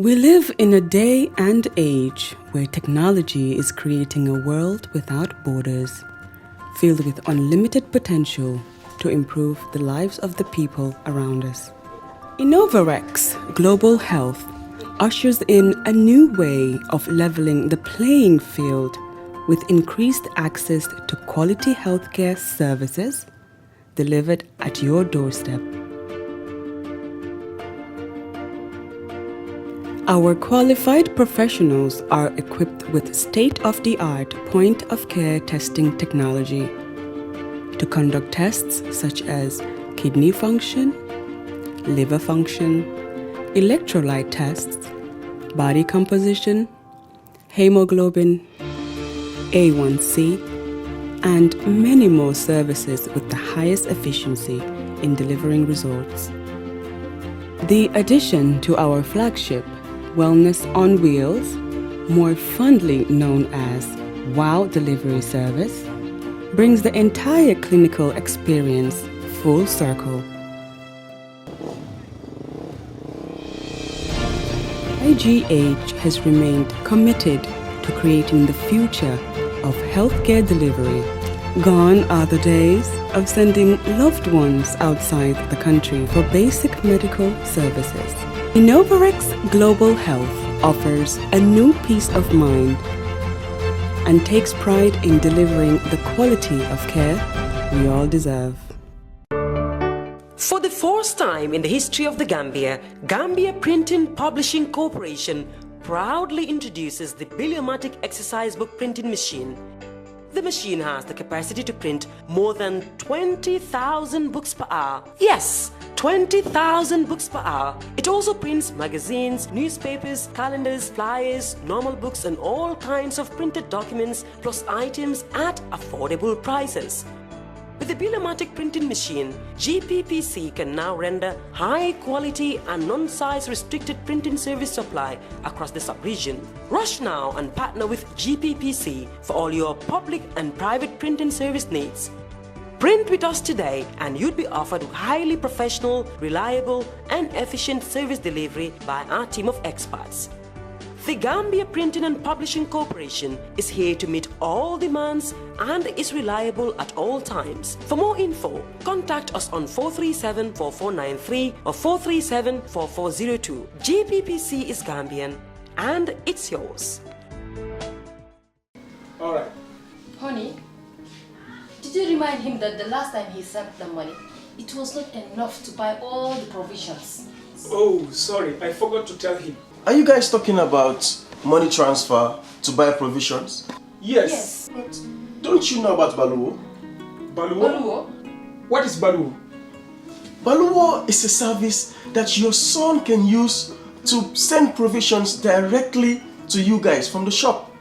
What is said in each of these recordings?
We live in a day and age where technology is creating a world without borders, filled with unlimited potential to improve the lives of the people around us. Innovarex Global Health ushers in a new way of leveling the playing field with increased access to quality healthcare services delivered at your doorstep. Our qualified professionals are equipped with state-of-the-art point-of-care testing technology to conduct tests such as kidney function, liver function, electrolyte tests, body composition, hemoglobin, A1C, and many more services with the highest efficiency in delivering results. The addition to our flagship Wellness on Wheels, more fondly known as WOW Delivery Service, brings the entire clinical experience full circle. IGH has remained committed to creating the future of healthcare delivery. Gone are the days of sending loved ones outside the country for basic medical services. Innovarex Global Health offers a new peace of mind and takes pride in delivering the quality of care we all deserve. For the first time in the history of the Gambia, Gambia Printing Publishing Corporation proudly introduces the Biliomatic exercise book printing machine. The machine has the capacity to print more than 20,000 books per hour. Yes, 20,000 books per hour. It also prints magazines, newspapers, calendars, flyers, normal books and all kinds of printed documents plus items at affordable prices. With the Biliomatic printing machine, GPPC can now render high quality and non-size restricted printing service supply across the sub-region. Rush now and partner with GPPC for all your public and private printing service needs. Print with us today and you'd be offered highly professional, reliable and efficient service delivery by our team of experts. The Gambia Printing and Publishing Corporation is here to meet all demands and is reliable at all times. For more info, contact us on 437-4493 or 437-4402. GPPC is Gambian and it's yours. All right. Honey, did you remind him that the last time he sent the money, it was not enough to buy all the provisions? Oh, sorry, I forgot to tell him. Are you guys talking about money transfer to buy provisions? Yes. But don't you know about Baluwo? Baluwo? What is Baluwo? Baluwo is a service that your son can use to send provisions directly to you guys from the shop.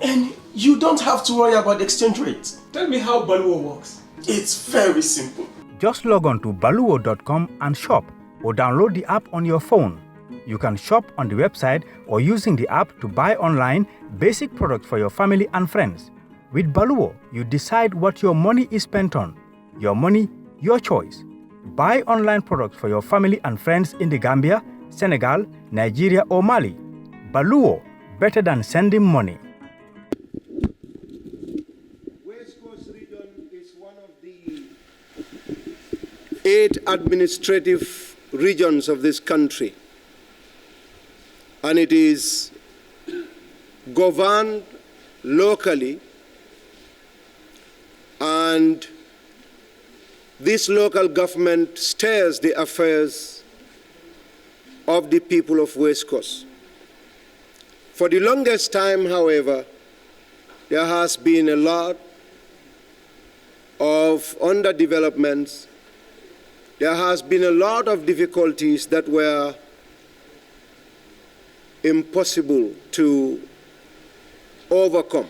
And you don't have to worry about the exchange rate. Tell me how Baluwo works. It's very simple. Just log on to baluwo.com and shop or download the app on your phone. You can shop on the website or using the app to buy online basic products for your family and friends. With Baluwo, you decide what your money is spent on. Your money, your choice. Buy online products for your family and friends in the Gambia, Senegal, Nigeria or Mali. Baluwo, better than sending money. West Coast region is one of the 8 administrative regions of this country. And it is governed locally, and this local government steers the affairs of the people of West Coast. For the longest time, however, there has been a lot of underdevelopments. There has been a lot of difficulties that were impossible to overcome.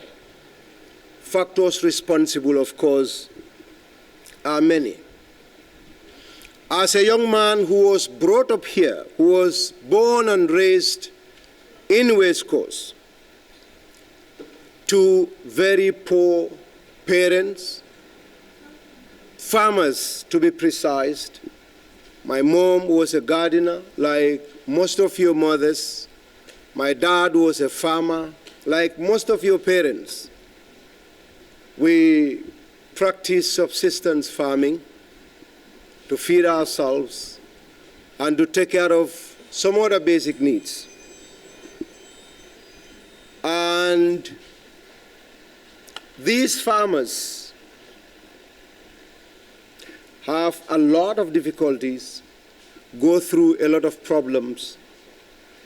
Factors responsible, of course, are many. As a young man who was brought up here, who was born and raised in West Coast, to very poor parents, farmers to be precise, My mom was a gardener, like most of your mothers. My dad was a farmer, like most of your parents. We practiced subsistence farming to feed ourselves and to take care of some other basic needs. And these farmers have a lot of difficulties, go through a lot of problems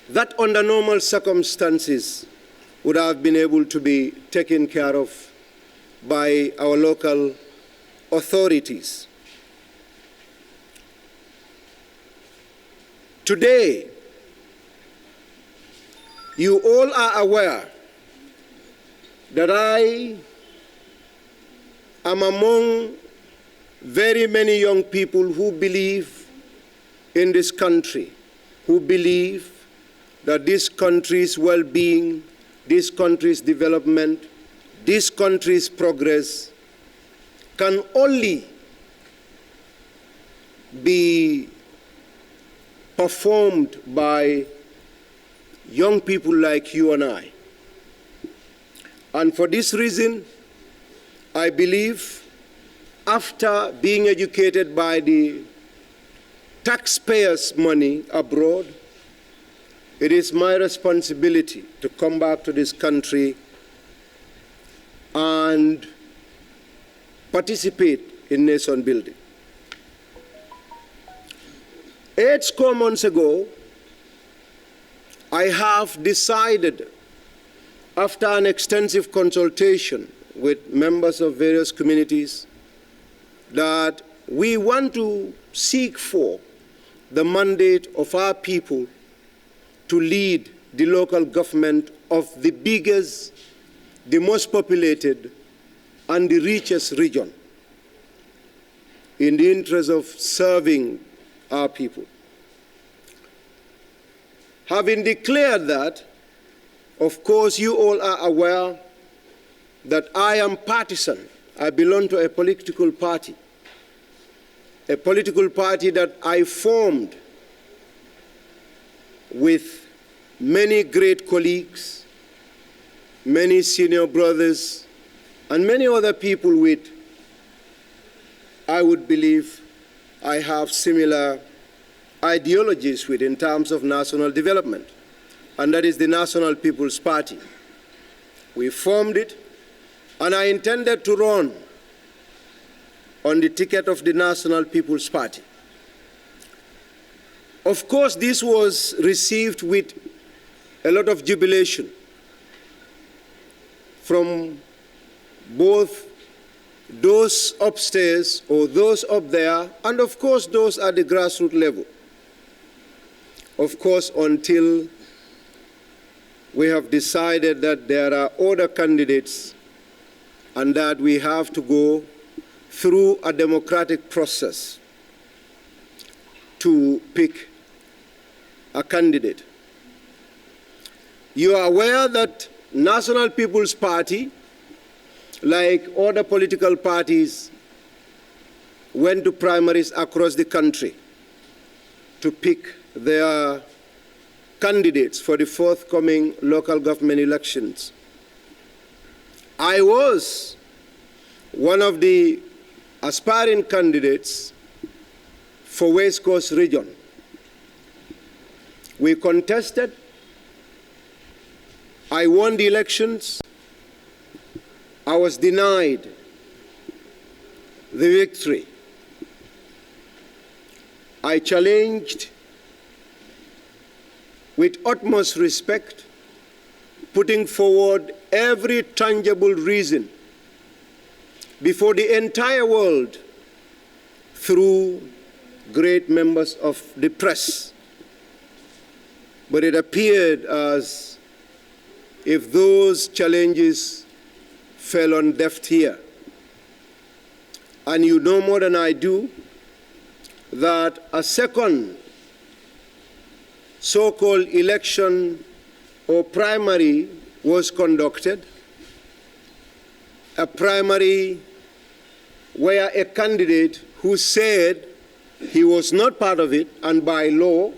that under normal circumstances would have been able to be taken care of by our local authorities. Today, you all are aware that I am among very many young people who believe in this country, who believe that this country's well-being, this country's development, this country's progress can only be performed by young people like you and I. And for this reason, I believe after being educated by the taxpayers' money abroad, it is my responsibility to come back to this country and participate in nation building. 8 score months ago, I have decided, after an extensive consultation with members of various communities, that we want to seek for the mandate of our people to lead the local government of the biggest, the most populated, and the richest region in the interest of serving our people. Having declared that, of course, you all are aware that I am partisan. I belong to a political party that I formed with many great colleagues, many senior brothers, and many other people with, I would believe, I have similar ideologies with in terms of national development, and that is the National People's Party. We formed it, and I intended to run on the ticket of the National People's Party. Of course, this was received with a lot of jubilation from both those upstairs or those up there, and of course those at the grassroots level. Of course, until we have decided that there are other candidates and that we have to go through a democratic process to pick a candidate. You are aware that National People's Party, like other political parties, went to primaries across the country to pick their candidates for the forthcoming local government elections. I was one of the aspiring candidates for West Coast region. We contested. I won the elections. I was denied the victory. I challenged with utmost respect, putting forward every tangible reason before the entire world through great members of the press. But it appeared as if those challenges fell on deaf ear. And you know more than I do that a second so-called election or primary was conducted, a primary where a candidate who said he was not part of it, and by law,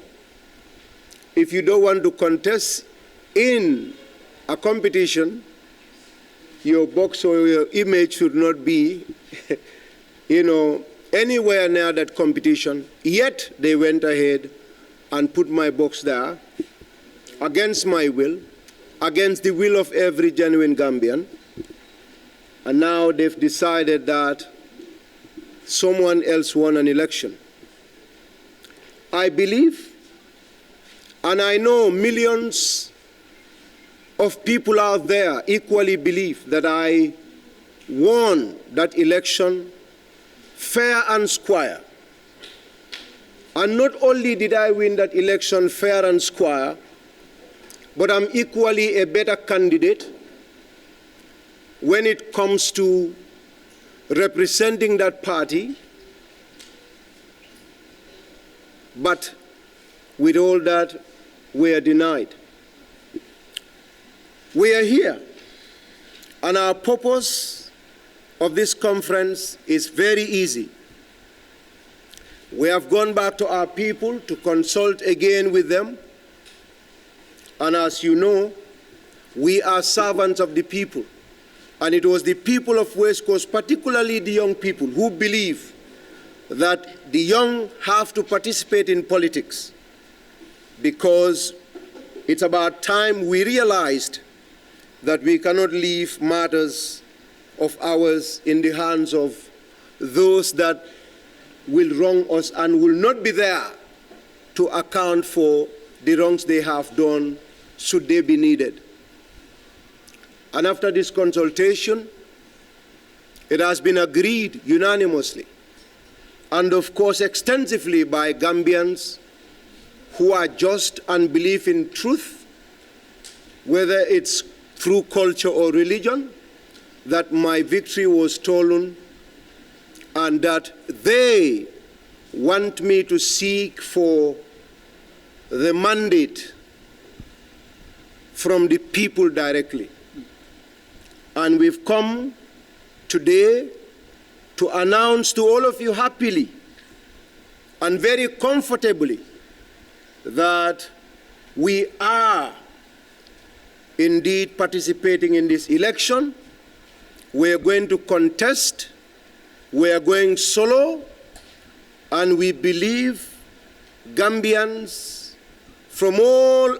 if you don't want to contest in a competition, your box or your image should not be, anywhere near that competition. Yet they went ahead and put my box there against my will, against the will of every genuine Gambian. And now they've decided that someone else won an election. I believe, and I know millions of people out there equally believe, that I won that election fair and square. And not only did I win that election fair and square, but I'm equally a better candidate when it comes to representing that party. But with all that, we are denied. We are here, and our purpose of this conference is very easy. We have gone back to our people to consult again with them, and as you know, we are servants of the people. And it was the people of West Coast, particularly the young people, who believe that the young have to participate in politics, because it's about time we realized that we cannot leave matters of ours in the hands of those that will wrong us and will not be there to account for the wrongs they have done, should they be needed. And after this consultation, it has been agreed unanimously, and of course extensively by Gambians who are just and believe in truth, whether it's through culture or religion, that my victory was stolen, and that they want me to seek for the mandate from the people directly. And we've come today to announce to all of you happily and very comfortably that we are indeed participating in this election. We are going to contest, we are going solo, and we believe Gambians from all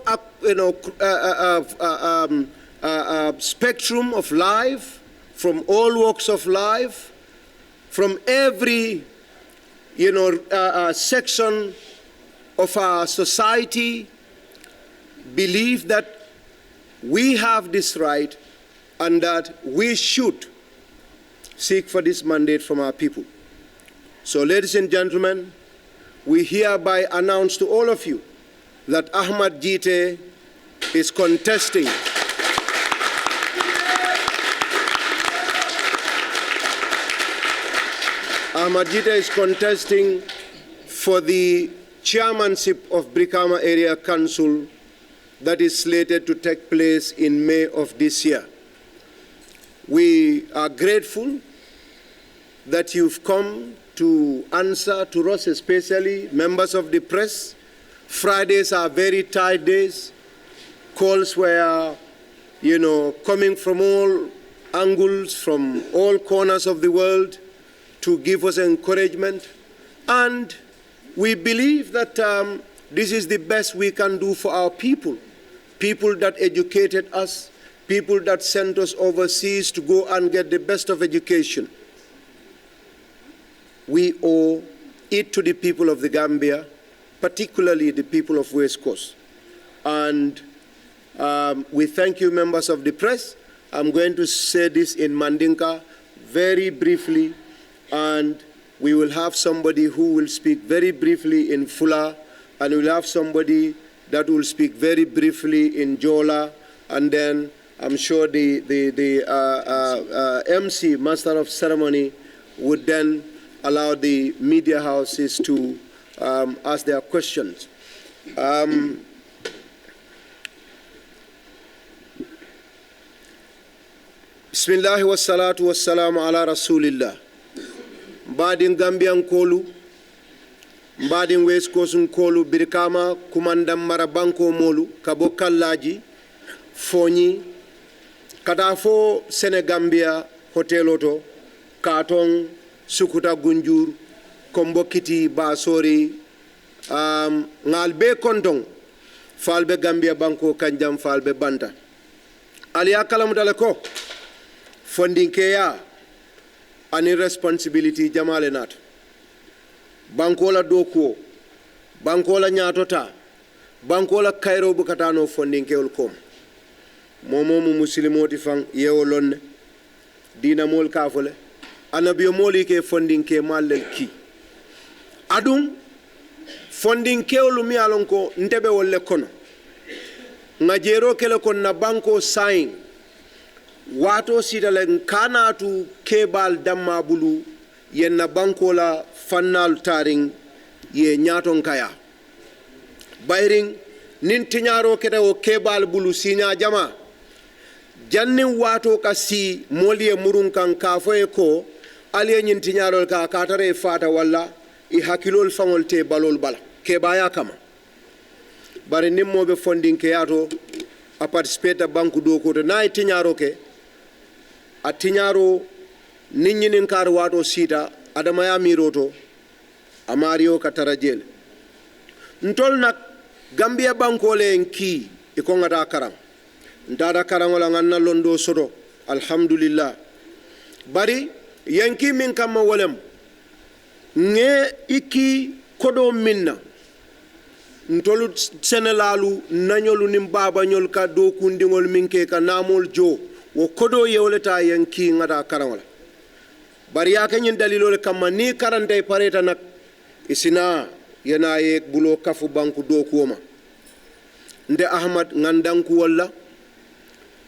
spectrum of life, from all walks of life, from every section of our society, believe that we have this right and that we should seek for this mandate from our people. So, ladies and gentlemen, we hereby announce to all of you that Ahhmed Gitteh is contesting Ahhmed Gitteh is contesting for the chairmanship of Brikama Area Council that is slated to take place in May of this year. We are grateful that you've come to answer to us, especially members of the press. Fridays are very tight days. Calls were, coming from all angles, from all corners of the world to give us encouragement. And we believe that this is the best we can do for our people. People that educated us, people that sent us overseas to go and get the best of education. We owe it to the people of the Gambia, particularly the people of West Coast. And we thank you, members of the press. I'm going to say this in Mandinka very briefly, and we will have somebody who will speak very briefly in Fula, and we'll have somebody that will speak very briefly in Jola, and then I'm sure the MC, Master of Ceremony, would then allow the media houses to ask their questions. Bismillahi wa salatu wa salamu ala rasulillah. Badin Gambian Kolu, mbadin west coast kolu birkama kumandam mara banko molu kabo kallaji foni kada fo Senegambia hoteloto katon sukuta gunjur kombokiti basori ngalbe kontong falbe Gambia banko kanjam falbe banta aliya kalamutale ko fondinkeya ani responsibility jamale nat banko la dokuo banko la nyatota banko la kairo bukatano fondinkewol kom momo muslimoti fan yewolonne dina mol kafole anabiyo moli ke fondinke mallel ki adum fondinkewolu mi alon ko ndebe wolle kono ngajero kele kon na banko sign wato sidale kanatu kebal damma bulu yenna banko la fannal taring ye nyaton kaya bayring nin tinyaro kete o kebal bulu sinya jama janni wato kasi moliye murun kan kafoye ko aliye nyin tinyaro ka katare fata walla I hakilol fangol te balol bala kebaya kama bare nimmobe fondin ke yato a participate banku do ko to nay tinyaro ke a tinyaro ninyin kar wato sita adama ya miroto amario katarajel ntol nak Gambia bankole enki iko ngata karang ndada karang wala nganna londo sodo alhamdulillah bari yanki min kama walem nge iki kodo minna ntolu senelalu nanyolu nim baba nyol ka do kundingol minke ka namol jo wo kodo yewleta yanki ngata karang wala bari ya kanyin dalilole kama ni karante pareta nak isina yana yek bulo kafu banku do kuoma nde Ahmad ngandanku walla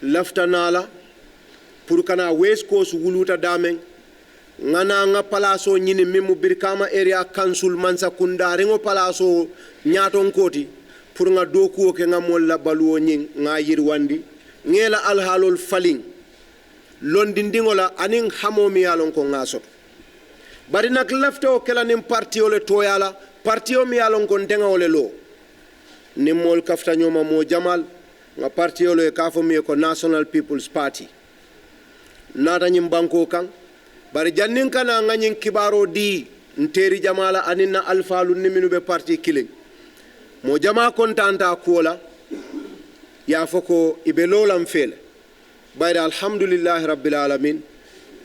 laftanala pour kana west coast wuluta damen ngana nga palaso nyini mimu birkama area council mansa kunda rengo palaso nyaton koti pour nga do kuo ke nga molla baluo nyin nga yirwandi ngela alhalol faling londindingola anin hamomi yalon ko ngaso bari nak lafto kala nim parti ole toyala parti o mi yalon ko ndenga ole lo nimol kafta nyoma mo jamal nga parti ole kafo mi ko National People's Party nata nyim banko kan bari jannin kana nganyin kibaro di nteri jamala aninna alfalu niminu be parti killing mo jama kontanta kola ya foko ibe lolam fele bayda alhamdulillah rabbil alamin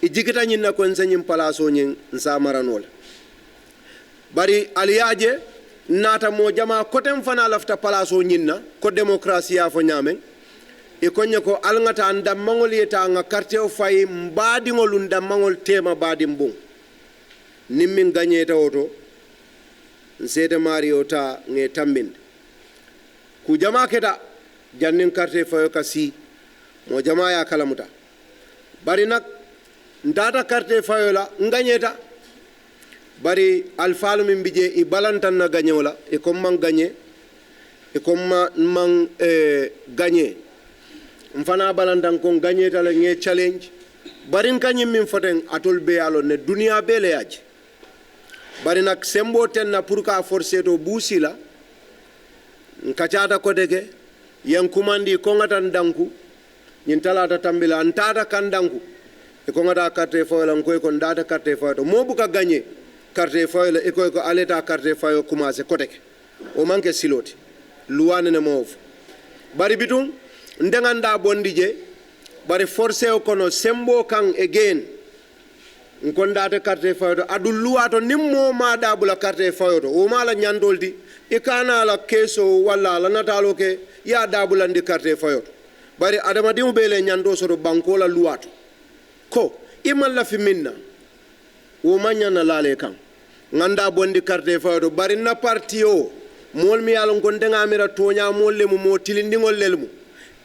ijikita nyinna ko nsanyin palaso nyin nsamaranola bari aliyaje nata mo jama kotem fana lafta palaso nyinna ko demokrasiya fo nyamen e konye ko alngata andam mangol yeta nga quartier fay mbadi ngol ndam mangol tema badi mbung nimmin ganyeta oto nsede mario ta nge tambinde ku jama keta jannin quartier fayo kasi mo jama ya kalamuta bari nak ndata quartier fayo la nganyeta bari alfalu min bije I balantan na ganyola e kom man ganye e kom man ganye mfana balantan kon ganye tala nge challenge bari kanyi min foten atol be yalo ne dunia bele yaji bari nak sembo ten na pour ka forcer to busila nkachata kodege yan kumandi ko ngatan danku nyin talata tambila antata kandanku e ko ngata carte foyla ngoy ko ndata carte foyto mo buka ganye carte foyla e ko aleta carte foyo commencer kodege o manke siloti luwane ne mov bari bitum ndenganda bondije bari forcé o kono sembo kan again nkondata carte foyo adu luwato nimmo ma dabula carte foyo o mala nyandoldi ikana la keso wala la natalo ke ya dabula ndi carte foyo bari adama dimu bele nyando soro banko la luwato ko imal la fi minna o manya na lale kan nganda bondi carte foyo bari na parti o mol mi yalon ko ndenga mira tonya molle mu mo tilindingol lelmu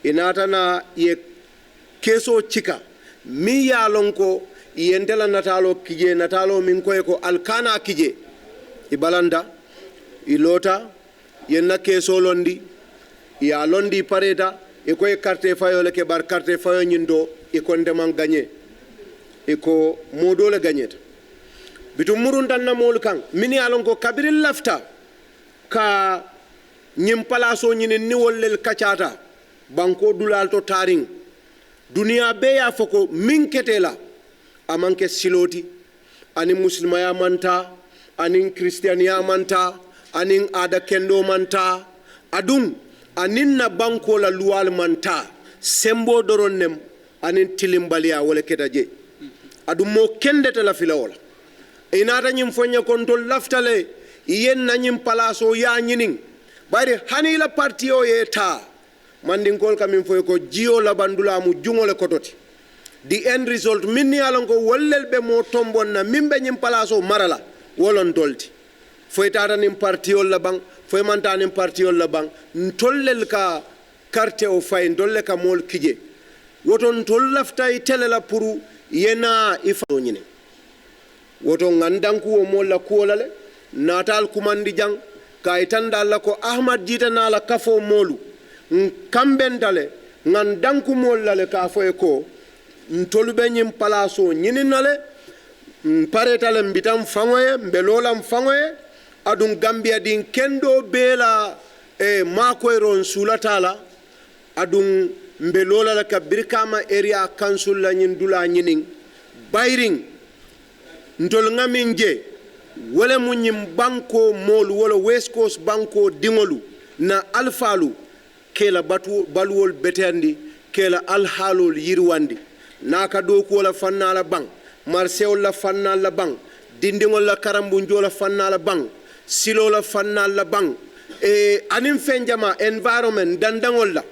inata na ye keso chika mi yalon ko yendela natalo kije natalo min koy ko alkana kije ibalanda ilota yenna keso londi ya londi pareta e koy carte fayo le ke bar carte fayo nyindo e ko ndeman gagné e ko modole gagneta bitu muruntan na mol kan mini alon ko kabiril lafta ka nyim palaso nyini ni wollel kacata banko dulal to taring dunia be ya foko min ketela amanke siloti ani muslimaya manta anin kristiyaniya manta anin ada kendo manta adum anin na banko la luwal manta sembo doron nem anin tilimbaliya wala ketaje adum mo kendete la filawola inata nyim fonya kontol laftale yen na nyim palaso ya nyinin bari hani la partio yeta mandin kol kamin foy ko jio la bandula mu jungole kototi the end result minni alon ko wollel be mo tombon na mimbe nyim palaso marala wolon dolti foy tata nim partio la bang foy manta nim partio la bang ntollel ka carte o fay dolle ka mol kije woton tol laftay telela puru yena ifa nyine woto ngandanku o molla kuolale natal kumandi jang kay tanda la ko Ahmad Gitteh na la kafo molu kambentale ngandanku mollale ka foy ko ntolube nyim palaso nyininale paretale mbitam fangoye mbelolam fangoye adun Gambia din kendo bela makoyron sulatala adun mbelola la ka birkama area council la nyin dula nyinin bayring ntol ngaminje wala munyim banko molu wala West Coast banko dingolu na alfalu kela baluwol betandi kela alhalol yirwandi naka doku wala fanna la bang marseol la fanna la bang dindingol la karambunjo la fanna la bang silo la fanna la bang anim fenjama environment dandangol la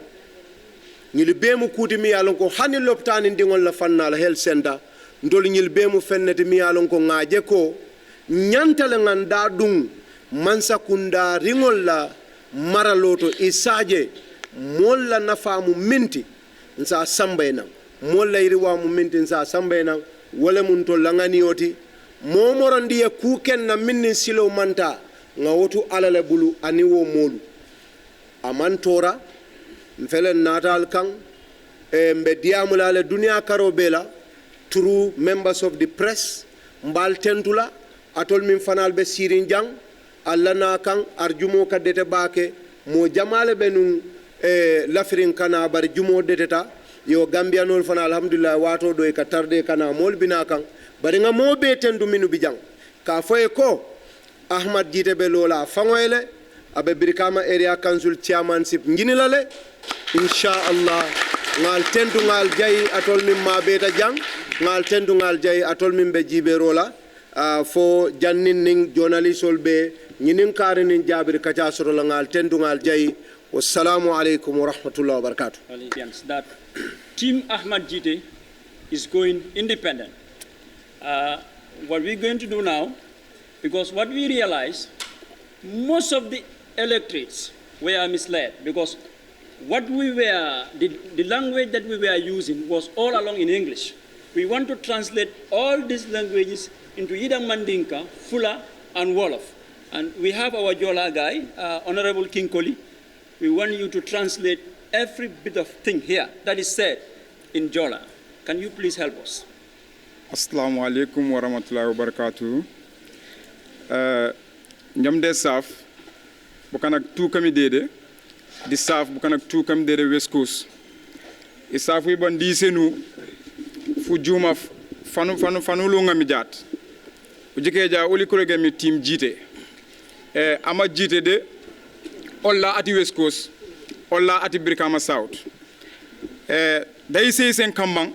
ñil bemu kuti mi yalon ko hani loptani dingol la fanna la health center ndol ñil bemu fennete mi yalon ko ngaaje ko ñantale nganda dung mansakunda ringol la maraloto isaje molla nafamu minti nsa sambayna molla iriwa mu minti nsa sambayna wala mun to langani oti momorandi ya kuken na minni silo manta ngawotu alale bulu ani wo molu amantora mfele natal kan mbe diamulale dunia karobela through members of the press mbal tentula atol min fanal be sirin jang alla na kan arjumo kadete baake mo jamale benun lafirin kana bar jumo deteta yo Gambia nol fana alhamdulillah wato do ka tarde kana mol bina kan bari nga mo be tendu minu bijang ka foye ko Ahmad Gitteh be lola fangoyle abe birkama area council chairmanship nginilale inshallah ngal tendu ngal jayi atol min ma beta jang ngal tendu ngal jayi atol min be jibe rola fo jannin ning journalistol be ñinin kaari nin jabir kaca soro la ngal tendu ngal jayi wassalamu alaikum wa rahmatullahi wa barakatuh. That Team Ahmad Gitteh is going independent. What we're going to do now, because what we realized, most of the electorates were misled, because what we were, the language that we were using was all along in English. We want to translate all these languages into either Mandinka, Fula, and Wolof. And we have our Jola guy, Honorable King Koli. We want you to translate every bit of thing here that is said in Jola. Can you please help us? Assalamu alaikum wa rahmatullahi wa barakatuh. Nyamde saf bukanak tu kami dede di saf bukanak tu kami dede West Coast. Isaf wi bon di senu fu juma fanu lo ngami jat. Ujike ja uli kurege mi team Gitteh. Ahmad Gitteh de olla ati West Coast olla ati Brikama South. Dai sei sen kambang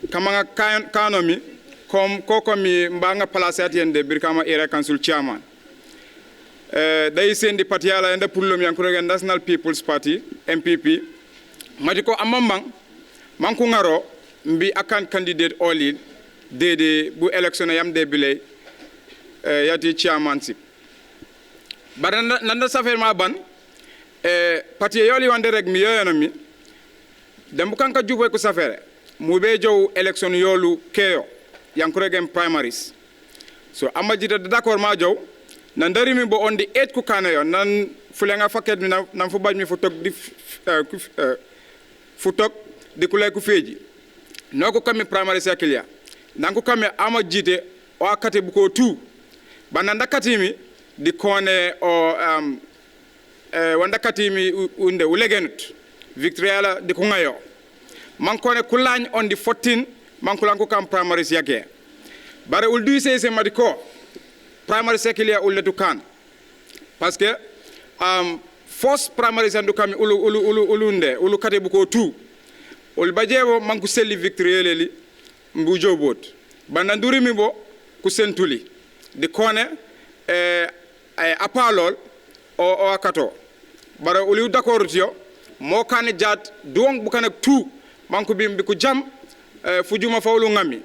kamanga kanomi kom koko mi mbanga place atiende Brikama area council chairman. Dai sen di patiala enda pullo mi ankuro National People's Party MPP matiko amambang manku ngaro mbi akan candidate oli de bu election yam de bile yati chairmanship. Baranda nanda safer ma ban parti yoli wande rek mi yoyono mi dembu kanka jubo ko safere mu be jow election yolu keyo yankure gem primaries so Ahmad Gitteh d'accord ma jow nan dari mi bo on di 8 ku kanayo nan fulenga faket mi nan fu baj mi fu tok di fu tok di kulay ku feji noko kami primaries akilia nan ko kami Ahmad Gitteh o akate buko tu bananda katimi di kone o wanda katimi unde ulegenut victoriala di ko ngayo man kone kulagn on the 14 man kulanko kam primary yake bare uldu se madiko primary sekilia uletu kan parce que first primary sandu kam ulu kate buko tu ul bajewo man ku selli victoriele li mbu jobot bananduri mi bo ku sentuli di kone apalol o akato bara uli d'accord tio mo kan jat donc bu kan ak tu manko bimbi ku jam fujuma fawlu ngami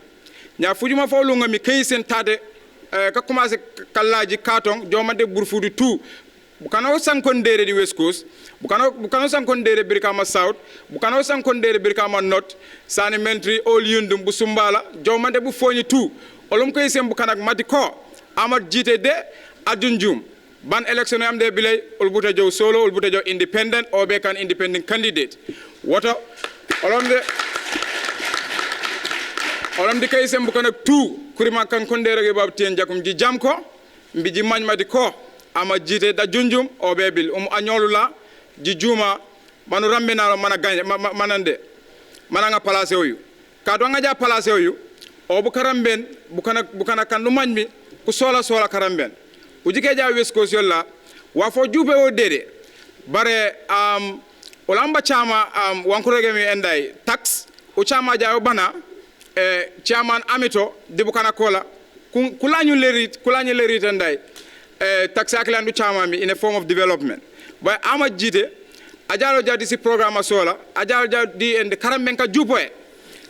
nya fujuma fawlu ngami kay sen tade ka commencé kallaji katon jomande burfudu tu bu kanaw sankondere di West Coast bu kanaw sankondere Brikama South bu kanaw sankondere Brikama North sani mentri all yundum bu sumbala jomande bu foñi tu olum kay sen bu kanak madiko Ahmed Gitteh de adunjum ban election am de bilay ulbuta jow solo ulbuta jow independent or be kan independent candidate woto olom di kay sem bu kan ak tu kurima kan kondere ge bab tien jakum ji jam ko mbiji mañma di ko Ahmed Gitteh da junjum o be bil anyolula ji juma manu rambena mana gagne manande mananga place oyu ka do nga ja place oyu o bu karamben bu kana kan lu mañmi ku sola karamben ujike ja West Coast yolla wa fo jube o dede bare olamba chama wankurege mi endai tax o chama ja bana chairman amito debukana kola kulanyu lerit endai tax aklandu chama mi in a form of development but Ahmed Gitteh ajalo ja disi programme sola ajalo ja di en karamben ka jupoe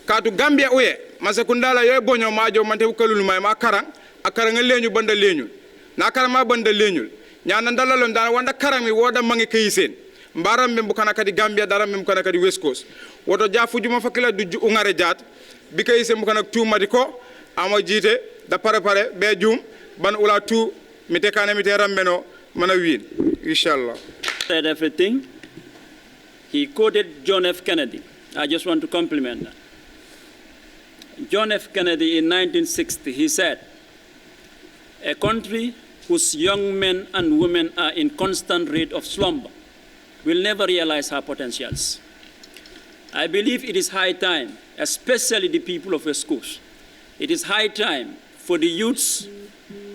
katu Gambia uye masekundala yo bonyo majo mante ukalulu may ma karang akaranga leñu banda leñu na karama banda leñul ñana dalalon dana wanda karami woda mangi kayisen mbaram mem bukana kadi Gambia daram mem bukana kadi West Coast woto jafu juma fakila du ungare jat bi kayisen bukana tumadi ko Ahmed Gitteh da pare be jum ban ula tu mi tekane mi teram beno mana win inshallah said everything. He quoted John F. Kennedy. I just want to compliment that. John F. Kennedy in 1960, he said, a country whose young men and women are in constant rate of slumber will never realize her potentials. I believe it is high time, especially the people of West Coast. It is high time for the youths.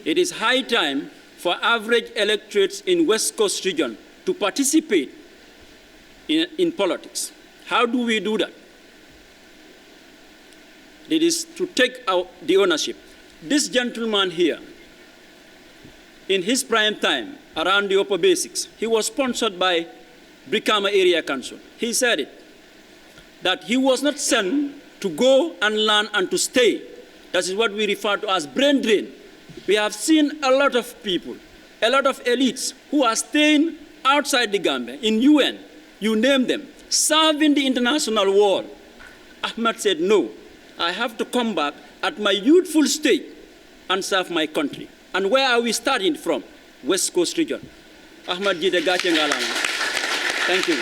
It is high time for average electorates in West Coast region to participate in politics. How do we do that? It is to take out the ownership. This gentleman here, in his prime time, around the upper basics, he was sponsored by Brikama Area Council. He said it, that he was not sent to go and learn and to stay. That is what we refer to as brain drain. We have seen a lot of people, a lot of elites who are staying outside the Gambia, in UN, you name them, serving the international war. Ahmed said, no, I have to come back at my youthful stage and serve my country. And where are we starting from? West Coast region. Ahmed Gitteh Gachengalama. Thank you.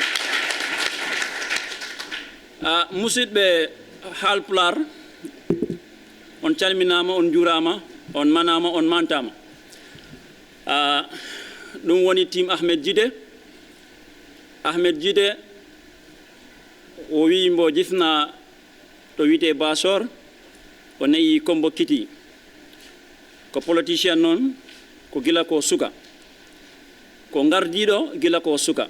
Musid be halplar on chalminama, on jurama, on manama, on mantama. Dum woni team Ahmed Gitteh. Ahmed Gitteh o wi mbo jifna to wite basor o neyi kombo kiti ko politicien non ko gila ko suka ko gardido gila ko suka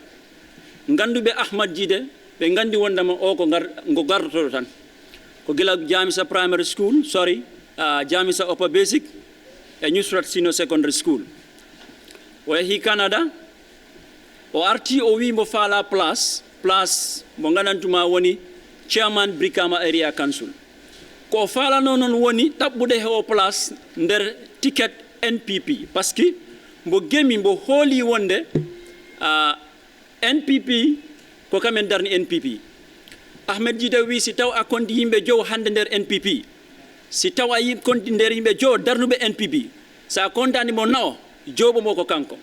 ngandube Ahmed Gitteh be ngandi wondama o ko gardoto tan ko gila Jamisa primary school Jamisa upper basic e Nusrat Senior secondary school o hi Canada o arti o wi mo fala place mo ganantuma woni chairman Brikama Area Council ko fala non woni tabbude he place nder ticket NPP parce que mbo gemi mbo holi wonde NPP ko kamen darni NPP Ahmed Gitteh wi si taw akondi yimbe jow hande nder NPP si taw ayi kondi nder yimbe jow darnube NPP sa kontani mo naw jobo mo ko kanko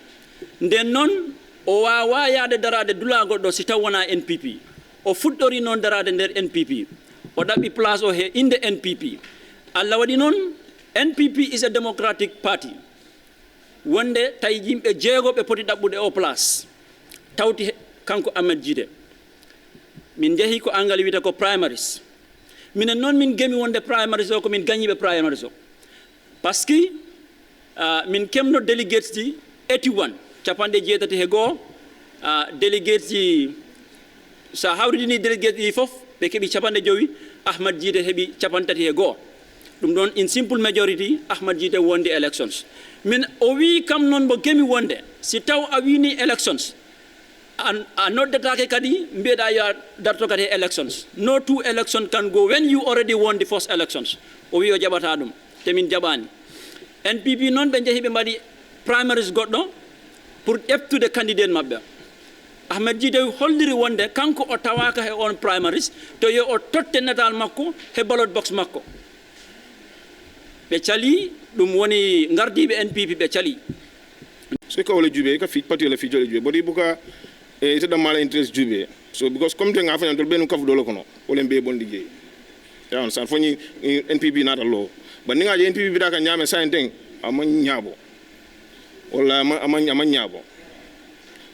nden non o wawa yaade darade dula goddo si taw wona NPP o fuddori non darade nder NPP o dabbi place o he inde NPP Allah wadi non NPP is a democratic party. Wonde tay yimɓe jeego ɓe poti ɗaɓɓude o place tawti kanko Ahmed Gitteh min jehi ko angal wiyata ko primaries minen noon min gemi wonde primaries o ko min gañiɓe primaries o par ce que min kemno délégués ji 81 capanɗe jeetati he goho délégués ji sa hawridini délégués ɗi fof ɓe keeɓi capanɗe joyi Ahmed Gitteh heeɓi capantati he goho ɗum ɗon in simple majority Ahmed Gitteh wondi elections min o wi kam noon mo gemi wonde si taw a wini elections a noddetake kadi mbiyeɗa yo darto kadi elections no two election can go when you already won the first elections o wi o jaɓata ɗum te min jaɓani NPP noon ɓe jeehi ɓe mbaɗi primaries goɗɗo pour ƴeftude candidate maɓɓe Ahmed Gitteh holliri wonde kanko o tawaka he on primaries to yo o totte natal makko he ballot box makko ɓe cali ɗum woni gardiɓe NPP ɓe cali so ko wala jube ka fi parti la fi jole jube bodi buka e ita da mala interest jube so because comme te nga fa ndol benu kaf dolo kono wala be bon liggey ya on san foni NPP nata lo ba ni nga je NPP bi da ka nyame sa enten amon nyabo wala amon nyabo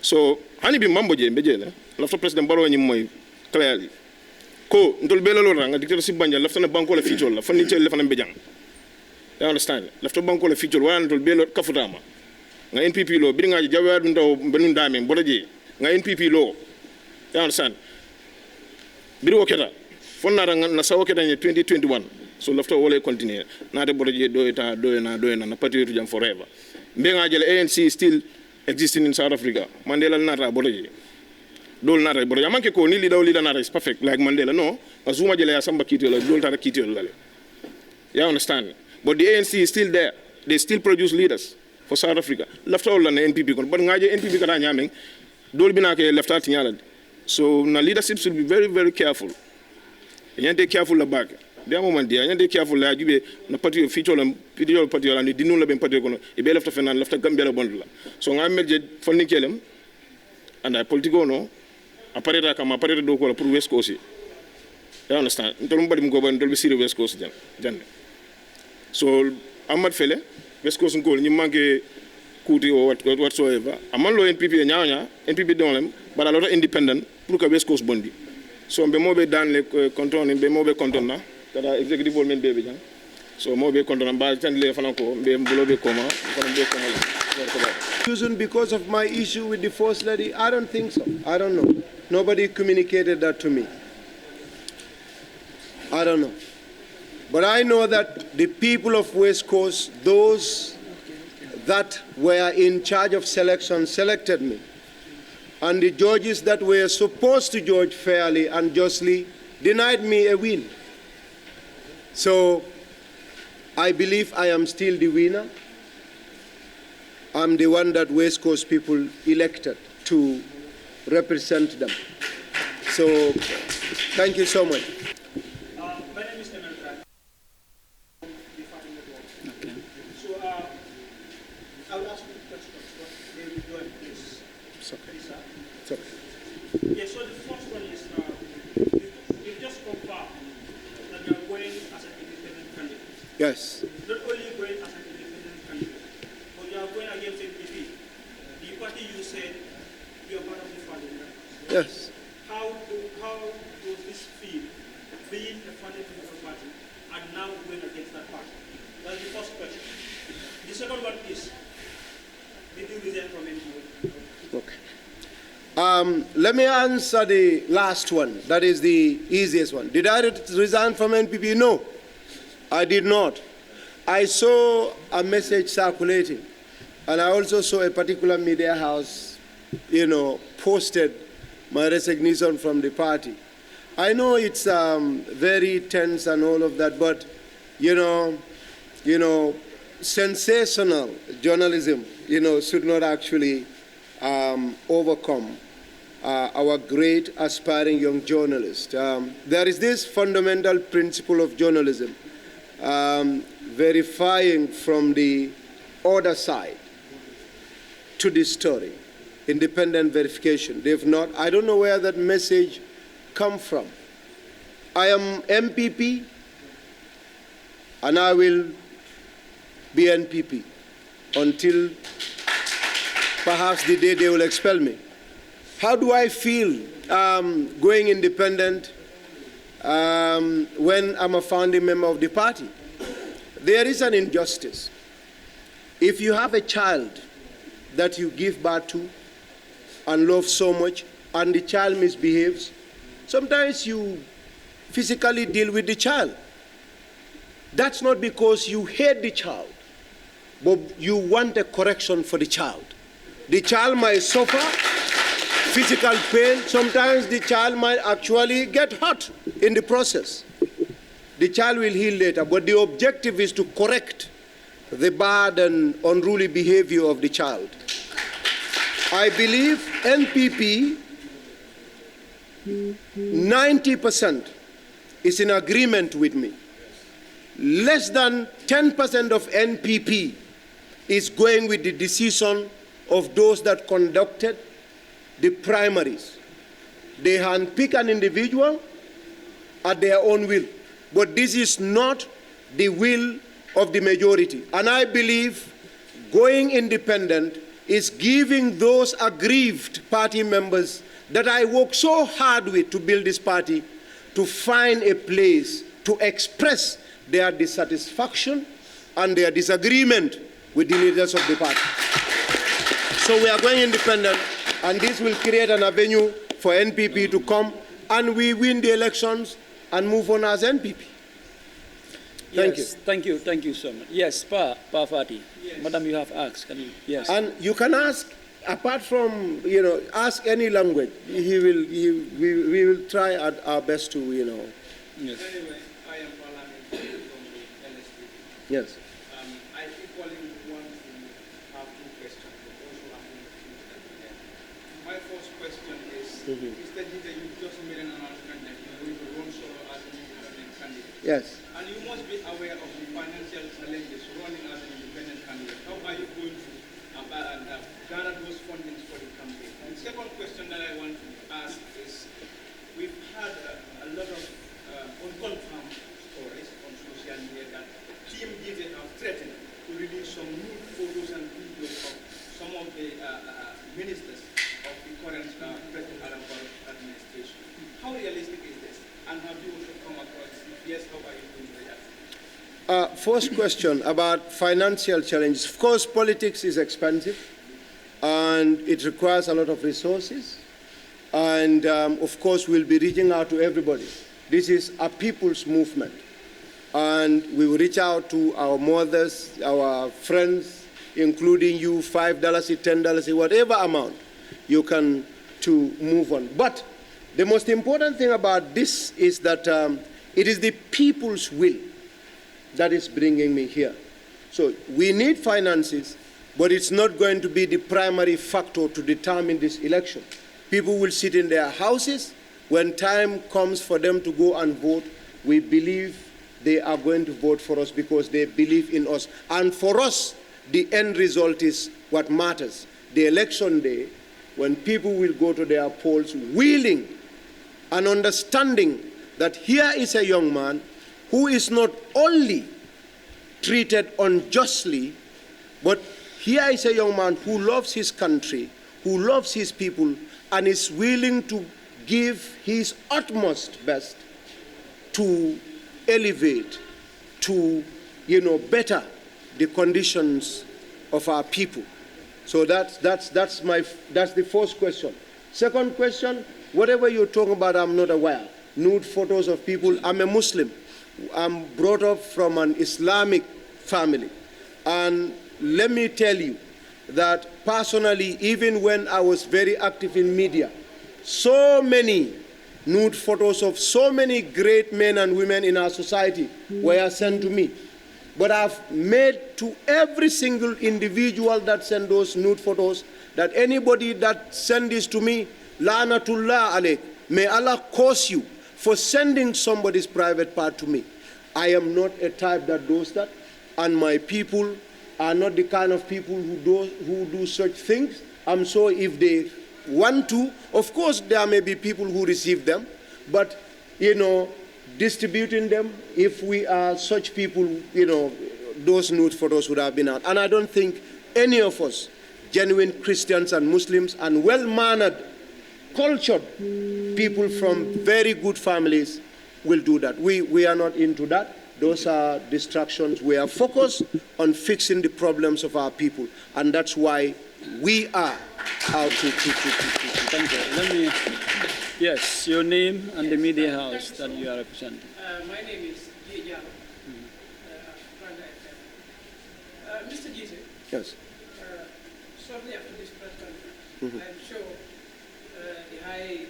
so hani bi mambo je be je la lafta president baro ni moy clearly ko ndol be la lo nga dictateur si banja lafta na banko la fi jol la fani tel la fana be jang you understand lafta banko la fi jol wala ndol be lo kafutama nga NPP lo bi nga jawa dum taw benun dame bodaje nga NPP lo you understand biri woketa fonna na sa woketa ni 2021 so lafta wole continue na de bodaje do na patriote jam forever mbe nga jele ANC still existing in South Africa Mandela nata bodaje dol nata bodaje manke ko ni leader nata is perfect like Mandela no azuma jele ya samba kiti la dol tata kiti la you understand but the ANC is still there they still produce leaders for South Africa. Left all on the NPP, but ngaje NPP kada nyameng dol bina ke left out nyala. So na leadership should be very very careful. Yande careful la back. There moment dia yande careful la jube na party feature la video party la ni dinu la ben party kono e be left fenan left Gambia la bond la. So ngamed je fonni kelem and I political no apareta kama apareta do ko pour West Coast. You understand? Ndolum badi mgo ban dolbe sire West Coast jan. So Ahmad Fele West Coast ngol ñi manke kuti or whatsoever aman lo NPP nyaanya NPP donlem but a lot of independent pour que West Coast bondi so be mobe dan le canton be mobe canton na kada executive board men be jang so mobe canton ba tan le fanako be mbulobe koma be koma because of my issue with the first lady I don't think so I don't know nobody communicated that to me I don't know. But I know that the people of West Coast, those that were in charge of selection, selected me. And the judges that were supposed to judge fairly and justly denied me a win. So I believe I am still the winner. I'm the one that West Coast people elected to represent them. So thank you so much. Yes, so the first one is you just confirmed that you are going as an independent candidate. Yes. Not only going as an independent candidate, but you are going against NPP. The party you said you are part of the funding. Yes. How does this feel being a funded political party and now going against that party? That's the first question. The second one is, did you resign from NPP? Okay. Let me answer the last one. That is the easiest one. Did I resign from NPP? No, I did not. I saw a message circulating, and I also saw a particular media house, posted my resignation from the party. I know it's very tense and all of that, but sensational journalism, should not actually overcome our great aspiring young journalists. There is this fundamental principle of journalism, verifying from the other side to the story, independent verification. I don't know where that message come from. I am MPP, and I will be NPP until perhaps the day they will expel me. How do I feel going independent when I'm a founding member of the party? There is an injustice. If you have a child that you give birth to and love so much, and the child misbehaves, sometimes you physically deal with the child. That's not because you hate the child, but you want a correction for the child. The child might suffer physical pain. Sometimes the child might actually get hurt in the process. The child will heal later, but the objective is to correct the bad and unruly behavior of the child. I believe NPP, 90% is in agreement with me. Less than 10% of NPP is going with the decision of those that conducted the primaries. They handpick an individual at their own will, but this is not the will of the majority. And I believe going independent is giving those aggrieved party members that I worked so hard with to build this party to find a place to express their dissatisfaction and their disagreement with the leaders of the party. So we are going independent, and this will create an avenue for NPP to come, and we win the elections and move on as NPP. Thank you. Thank you so much. Yes, Fatou. Yes. Madam, you have asked. Can you? Yes. And you can ask, apart from, ask any language. We will try our best to, Yes. Anyway, I am parliamentary from the LSP. Yes. I equally want to have two questions, but also I'm going to finish that together. My first question is, Mr. Gitteh, you just made an announcement that you're going to run solo as an independent candidate. Yes. And you must be aware of the financial challenges running as an independent candidate. How are you going to gather those fundings for the campaign? And the second question that I want to ask is, we've had a lot of unconfirmed stories on social media that Team Gitteh have threatened to release some nude photos and videos of some of the ministers of the current President Adam Barrow's administration. How realistic is this? And have you also come across this? Yes, how are you going to react? First question about financial challenges. Of course, politics is expensive, and it requires a lot of resources. And of course, we'll be reaching out to everybody. This is a people's movement. And we will reach out to our mothers, our friends, including you, $5, $10, whatever amount you can to move on. But the most important thing about this is that it is the people's will that is bringing me here. So we need finances, but it's not going to be the primary factor to determine this election. People will sit in their houses. When time comes for them to go and vote, we believe they are going to vote for us because they believe in us. And for us, the end result is what matters. The election day, when people will go to their polls willing and understanding that here is a young man who is not only treated unjustly, but here is a young man who loves his country, who loves his people, and is willing to give his utmost best to elevate, to better the conditions of our people. So that's the first question. Second question, whatever you're talking about, I'm not aware. Nude photos of people. I'm a Muslim. I'm brought up from an Islamic family. And let me tell you that personally, even when I was very active in media, so many nude photos of so many great men and women in our society were sent to me. But I've made to every single individual that sent those nude photos that anybody that sent this to me, La'natullah alayk, may Allah curse you for sending somebody's private part to me. I am not a type that does that, and my people are not the kind of people who do such things. I'm sure if they want to, of course there may be people who receive them, but distributing them, if we are such people, those nude photos would have been out. And I don't think any of us, genuine Christians and Muslims and well-mannered, cultured people from very good families will do that. We are not into that. Those are distractions. We are focused on fixing the problems of our people. And that's why we are out to. Thank you. Let me, yes, your name and the media house that you are representing. My name is Gitteh. Mr. Gitteh. Yes. Shortly after this press conference, Mm-hmm. I'm sure the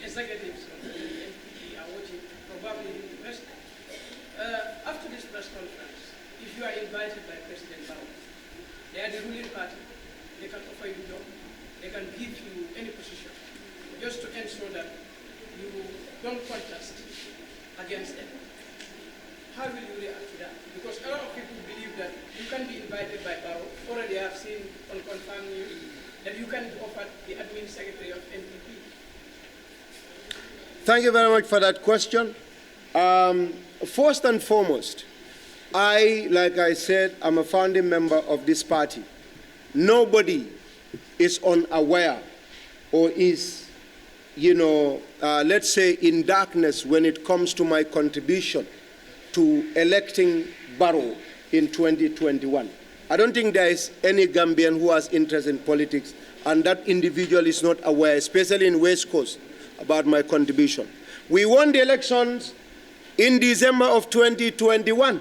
executives of the NPP are watching, probably in the West. After this press conference, if you are invited by President Barrow, they are the ruling party. They can offer you a job. They can give you any position, just to ensure that you don't contest against them. How will you react to that? Because a lot of people believe that you can be invited by Barrow. Already I have seen on confirmed news that you can be offered the admin secretary of NPP. Thank you very much for that question. First and foremost, like I said, I'm a founding member of this party. Nobody is unaware or is, let's say, in darkness when it comes to my contribution to electing Barrow in 2021. I don't think there is any Gambian who has interest in politics and that individual is not aware, especially in West Coast, about my contribution. We won the elections in December of 2021.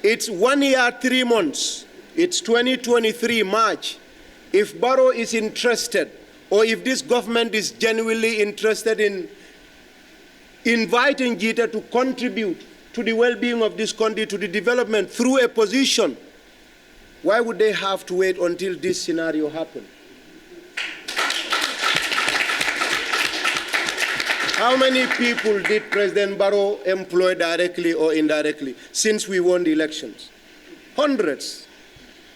It's 1 year, 3 months. It's 2023, March. If Barrow is interested, or if this government is genuinely interested in inviting Gitteh to contribute to the well-being of this country, to the development through a position, why would they have to wait until this scenario happens? How many people did President Barrow employ directly or indirectly since we won the elections? Hundreds.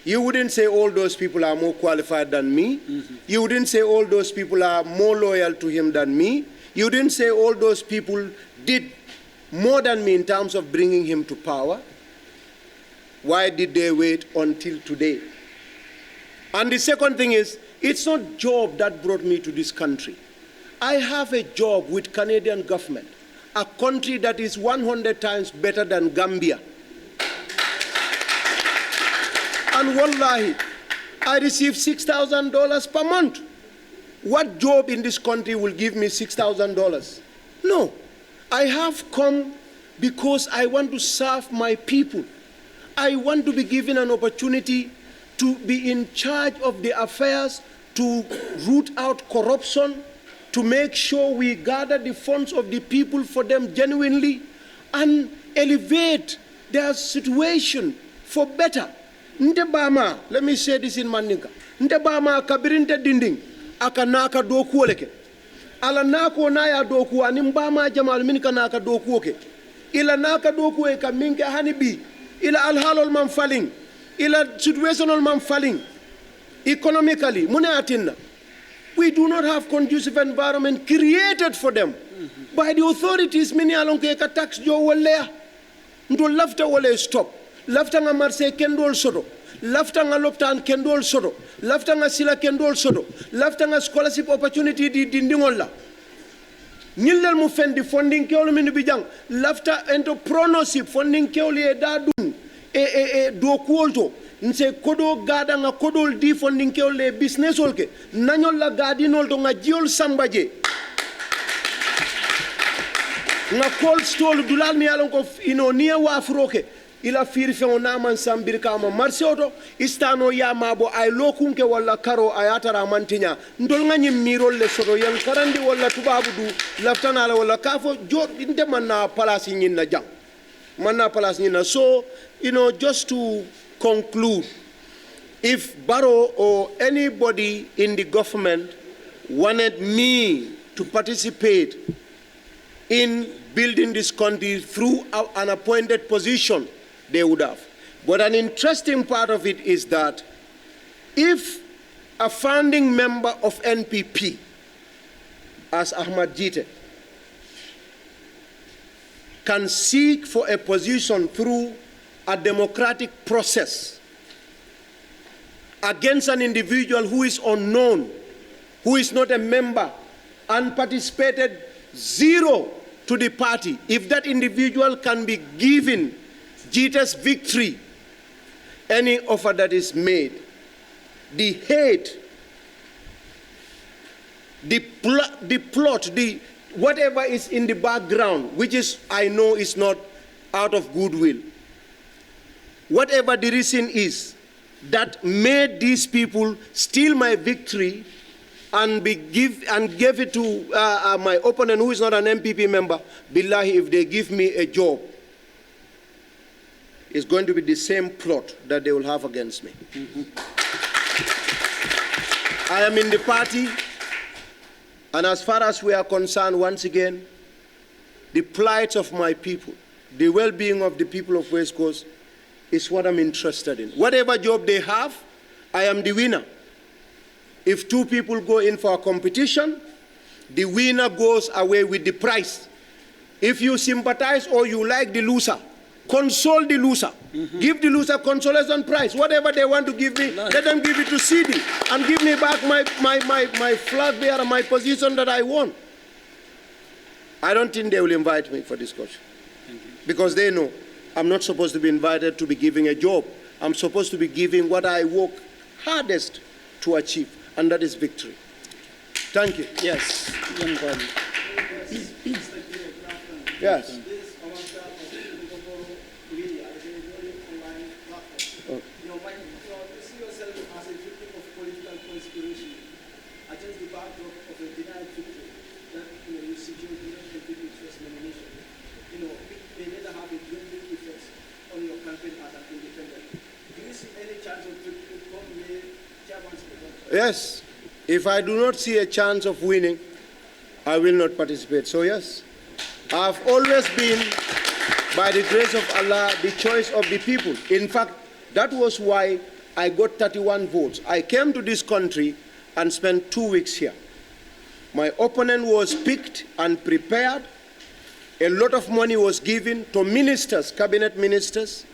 You wouldn't say all those people are more qualified than me. Mm-hmm. You wouldn't say all those people are more loyal to him than me. You wouldn't say all those people did more than me in terms of bringing him to power. Why did they wait until today? And the second thing is, it's not job that brought me to this country. I have a job with Canadian government, a country that is 100 times better than Gambia. And wallahi, I receive $6,000 per month. What job in this country will give me $6,000? No. I have come because I want to serve my people. I want to be given an opportunity to be in charge of the affairs, to root out corruption, to make sure we gather the funds of the people for them genuinely and elevate their situation for better. Ndebama, let me say this in Mandinka. Ndebama kabirinte dinding aka naka doku oleke. Ala nako na ya doku animbama jamal minka naka doku oke. Ila naka doku eka minka hanibi. Ila alhalol man falling. Ila situational man falling. Economically, mune atinna. We do not have conducive environment created for them by the authorities. Many alonke ka tax jo wale. Ndo lafta wale stop. Lafta nga marse kendol sodo. Lafta nga loptan kendol sodo. Lafta nga sila kendol sodo. Lafta nga scholarship opportunity di dindingolla. Nilal mu fendi funding keolu minu bijang. Lafta entrepreneurship funding keolu e dadun. Do kuolto. Nse kodo gada nga kodol di funding keolu business olke. Nanyol la gadi nolto nga jiol sambaje. Nga cold store dulal mi alon ko niya wa afroke. Ila firi fe on naman sambir kama marse oto istano ya mabo ay lokunke wala karo ayatara mantinya ndol nga nyim mirol le soto yang karandi wala tubabu du laftana la wala kafo jor inde manna palasi nyinna jang manna palasi nyinna. So just to conclude, if Barrow or anybody in the government wanted me to participate in building this country through an appointed position, they would have. But an interesting part of it is that if a founding member of NPP, as Ahhmed Gitteh, can seek for a position through a democratic process against an individual who is unknown, who is not a member, and participated zero to the party, if that individual can be given Gitteh's victory, any offer that is made, the hate, the plot, whatever is in the background, which is, I know, is not out of goodwill, whatever the reason is that made these people steal my victory and give it to my opponent who is not an MPP member, billahi, if they give me a job, it's going to be the same plot that they will have against me. I am in the party, and as far as we are concerned, once again, the plight of my people, the well-being of the people of West Coast is what I'm interested in. Whatever job they have, I am the winner. If two people go in for a competition, the winner goes away with the prize. If you sympathize or you like the loser, console the loser. Give the loser consolation prize. Whatever they want to give me, let them give it to CD and give me back my flag bearer, my position that I won. I don't think they will invite me for discussion. Because they know I'm not supposed to be invited to be giving a job. I'm supposed to be giving what I work hardest to achieve, and that is victory. Thank you. Yes. Yes. Yes. If I do not see a chance of winning, I will not participate. So yes, I've always been, by the grace of Allah, the choice of the people. In fact, that was why I got 31 votes. I came to this country and spent 2 weeks here. My opponent was picked and prepared. A lot of money was given to ministers, cabinet ministers,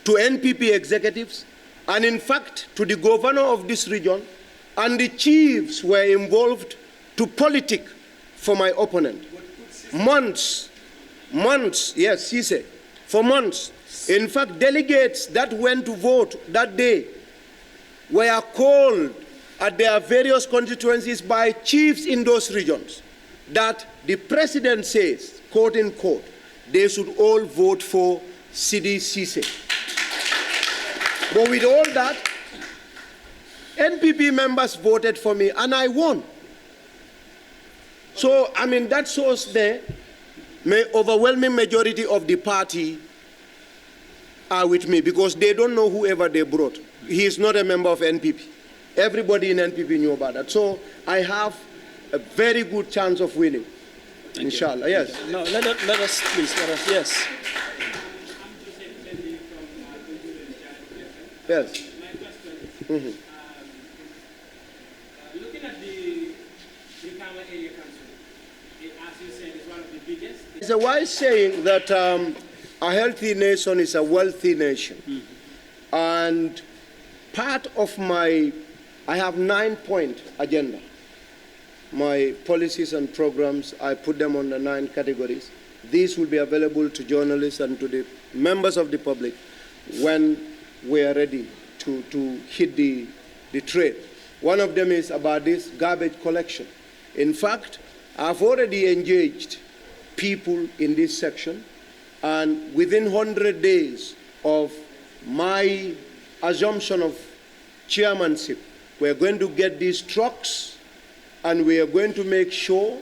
to NPP executives, and in fact, to the governor of this region, and the chiefs were involved to politic for my opponent. Months, yes, he said, for months. In fact, delegates that went to vote that day were called at their various constituencies by chiefs in those regions that the president says, quote unquote, they should all vote for Sidi Cisse. But with all that, NPP members voted for me and I won. So, I mean, that shows the overwhelming majority of the party are with me because they don't know whoever they brought. He is not a member of NPP. Everybody in NPP knew about that. So I have a very good chance of winning. Thank Inshallah, you. yes. No, let us, please, yes. Yes. Looking at the Kama Area Council, as you said, is one of the biggest. It's a wise saying that a healthy nation is a wealthy nation. And part of I have 9-point agenda. My policies and programs, I put them on the 9 categories. These will be available to journalists and to the members of the public when we are ready to hit the trade. One of them is about this garbage collection. In fact, I've already engaged people in this section, and within 100 days of my assumption of chairmanship, we're going to get these trucks and we are going to make sure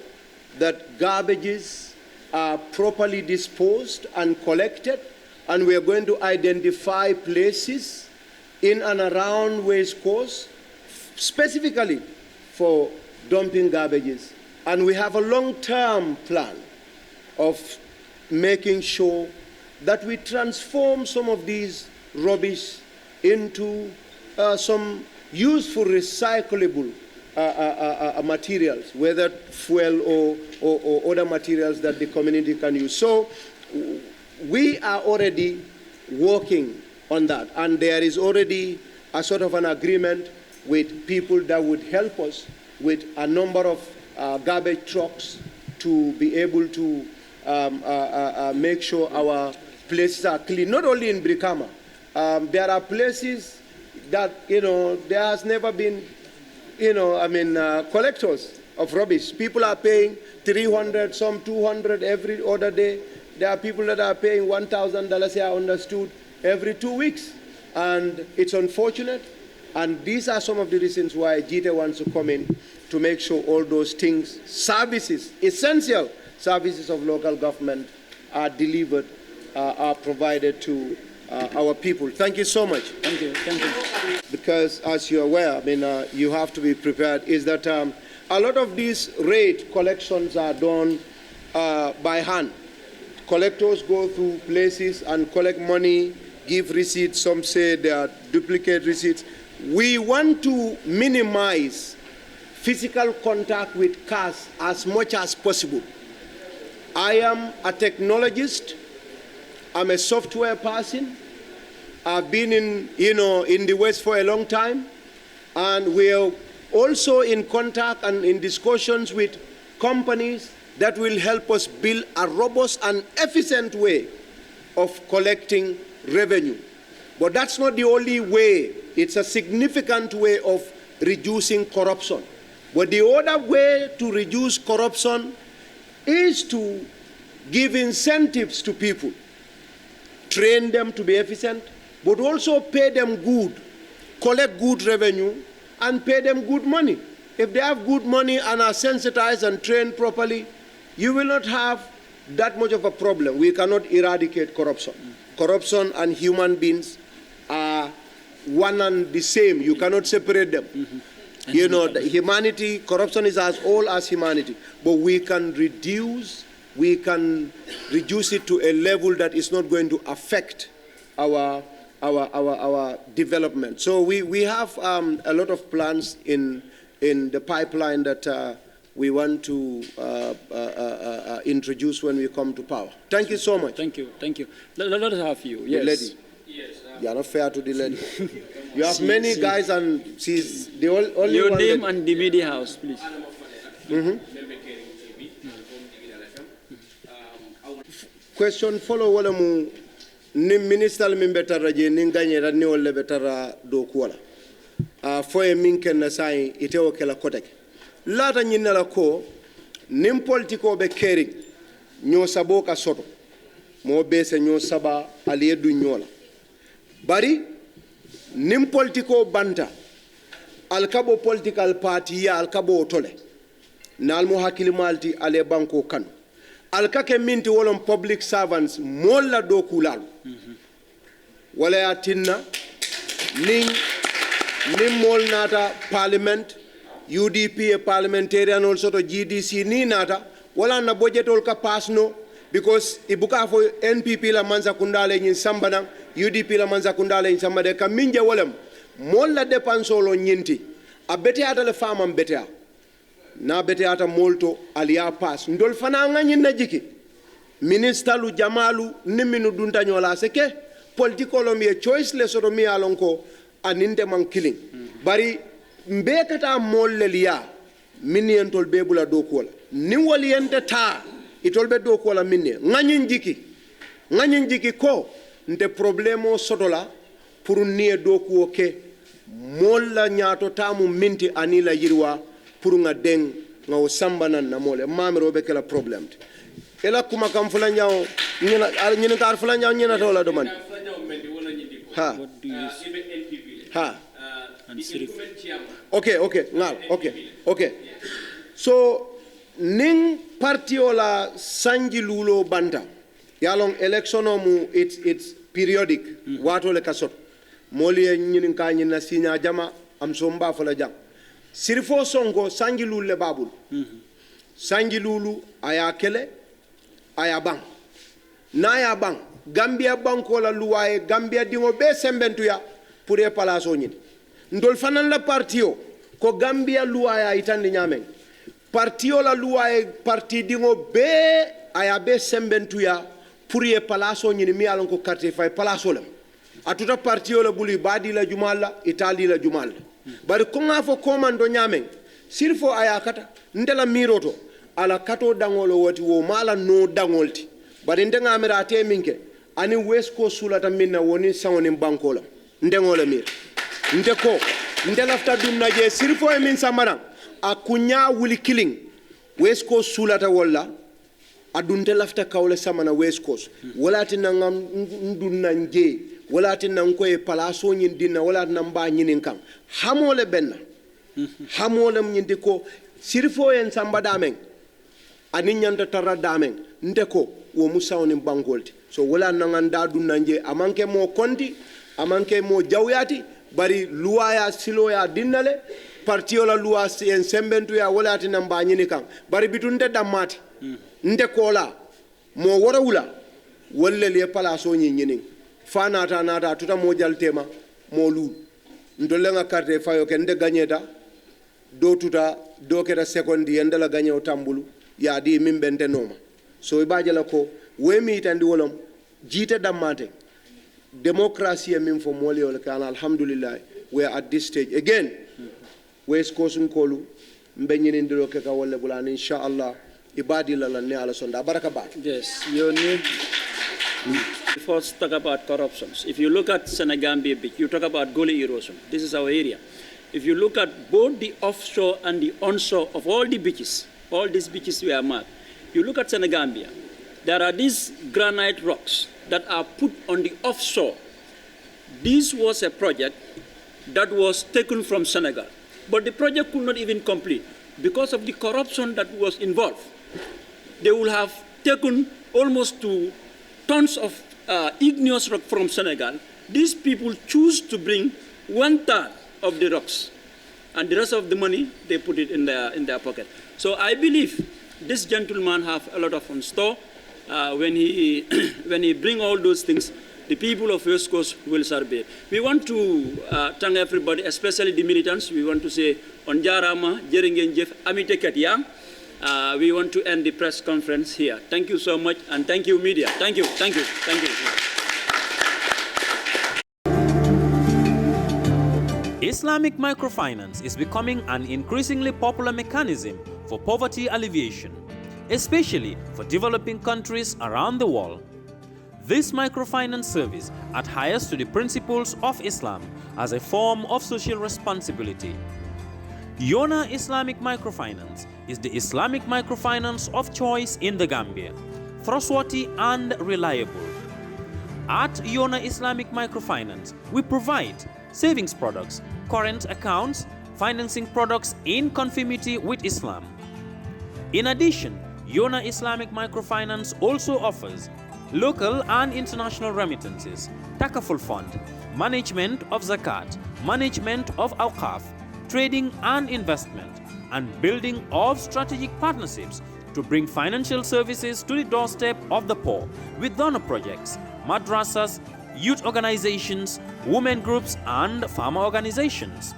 that garbages are properly disposed and collected, and we are going to identify places in and around West Coast specifically for dumping garbages. And we have a long-term plan of making sure that we transform some of these rubbish into some useful recyclable materials, whether fuel or other materials that the community can use. So we are already working on that. And there is already a sort of an agreement with people that would help us with a number of garbage trucks to be able to make sure our places are clean, not only in Brikama. There are places that, there has never been, collectors of rubbish. People are paying 300, some 200 every other day. There are people that are paying $1,000, I understood, every 2 weeks. And it's unfortunate. And these are some of the reasons why Gitteh wants to come in to make sure all those things, services, essential services of local government are delivered, are provided to our people. Thank you so much. Thank you. Thank you. Because as you're aware, you have to be prepared, is that a lot of these rate collections are done by hand. Collectors go through places and collect money, give receipts. Some say they are duplicate receipts. We want to minimize physical contact with cars as much as possible. I am a technologist. I'm a software person. I've been in the West for a long time, and we are also in contact and in discussions with companies that will help us build a robust and efficient way of collecting revenue. But that's not the only way. It's a significant way of reducing corruption. But the other way to reduce corruption is to give incentives to people, train them to be efficient, but also pay them good, collect good revenue, and pay them good money. If they have good money and are sensitized and trained properly, you will not have that much of a problem. We cannot eradicate corruption. Corruption and human beings are one and the same. You cannot separate them. The humanity, corruption is as old as humanity, but we can reduce it to a level that is not going to affect our development. So we have a lot of plans in the pipeline that we want to introduce when we come to power. Thank you so much. Thank you. Thank you. Let us have you. Yes. The lady. Yes. You are not fair to the lady. You have many guys, and she's the only your one. Your name and the media house, please. Question follow wala mu ni minister min betara je ni ganyera ni wala betara do kuala foye min ken na sai itewo kala kotek lata nyinala ko nim politiko be kering nyo sabo ka soto mo bese nyo saba aliye du nyola bari nim politiko banta alkabo political party ya alkabo tole nal mo hakili malti ale banko kanu alkake minti wolon public servants molla do kulal wala ya tinna ning mol nata parliament UDP e parliamentarian also to GDC ni nata wala na budget ol ka pasno because ibuka fo NPP la manza kundale nyin sambana UDP la manza kundale nyin sambade ka minje wolem molla dépense lo nyinti abete ata le fama bete na bete ata molto aliya pass ndol fana ngani na jiki minister lu jamalu niminu dunta nyola seke political mi choice le soto mi alonko aninde man killing bari mbekata molle liya miniyentol bebula dokola ni waliyente ta itolbe dokola minne ngani jiki ko nte problemo sotola pour nié dokuo ke molla nyaato tamu minti anila yirwa pour nga deng nga o sambana na mole mamiro be kala problem ela kuma kam fula nyaaw ñina tar fula nyaaw ñina tola do man ha okay ngal okay so ning parti ola sanji lulo banta yalong election mu it's periodic wato le kasot moli ñinin ka ñina sinya jama am so mba fala jam sirfo songo sanji lulu babul sanji lulu aya kele aya bang na ya bang Gambia banko la luwaye Gambia dingo be sembentu ya pour e palaso ñini ndol fanan la partio ko Gambia luwaya itandi nyamen partio la luwaye parti dingo be aya be sembentu ya pour ye palaso ñini mi alon ko quartier fay palaso lam atuta parti la buli badi la jumala itali la jumala bari ko nga fo komando ñamen sirfo aya kata ndela miroto ala kato dangolo woti wo mala no dangolti bari ndenga amira te minke ani west coast sulata minna woni sawoni bankola ndengola mir ndeko ndelafta dunna je sirfo e min samara akunya wuli killing west coast sulata walla adunte lafta kawle samana west coast wala tinangam ndunna nje wala tinan ko e palaso nyin dinna wala nan ba nyinin kan hamole benna hamole nyindi ko sirfo en samba damen ani nyanta tara damen ndeko wo musawni bangolti so wala nan da dunna nje amanke mo konti amanke mo jawyati bari luwaya siloya dinnale partiola luwa en sembentu ya wala tinan ba nyini kan bari bitunde damati ndekola mo worawula wolle le palaso nyinin fanata nata tuta mo jaltema mo lu ndolenga carte fayo ken de gagneta do tuta do keta secondi endala gagné o tambulu ya di min bente noma so ibaje la ko wemi tandi wolom jite damate democracy min fo moli wala kan alhamdulillah we are at this stage again west coast kolu mbenyini ndiro ke ka wolle bulan inshallah ibadi la ne ala sonda baraka ba. Yes, you need first talk about corruptions. If you look at Senegambia beach, you talk about gully erosion. This is our area. If you look at both the offshore and the onshore of all the beaches, all these beaches we are marked, you look at Senegambia, there are these granite rocks that are put on the offshore. This was a project that was taken from Senegal, but the project could not even complete because of the corruption that was involved. They will have taken almost 2 tons of igneous rock from Senegal. These people choose to bring 1/3 of the rocks, and the rest of the money they put it in their pocket. So I believe this gentleman have a lot of on store. When he when he bring all those things, the people of West Coast will survey. We want to thank everybody, especially the militants. We want to say on Jarama, Jeringen Jeff, Amite Katyang. We want to end the press conference here. Thank you so much, and thank you, media. Thank you, thank you, thank you. Islamic microfinance is becoming an increasingly popular mechanism for poverty alleviation, especially for developing countries around the world. This microfinance service adheres to the principles of Islam as a form of social responsibility. Yona Islamic Microfinance is the Islamic microfinance of choice in the Gambia, trustworthy and reliable. At Yona Islamic Microfinance, we provide savings products, current accounts, financing products in conformity with Islam. In addition, Yona Islamic Microfinance also offers local and international remittances, Takaful Fund, management of Zakat, management of Awqaf, trading and investment, and building of strategic partnerships to bring financial services to the doorstep of the poor with donor projects, madrasas, youth organizations, women groups, and farmer organizations.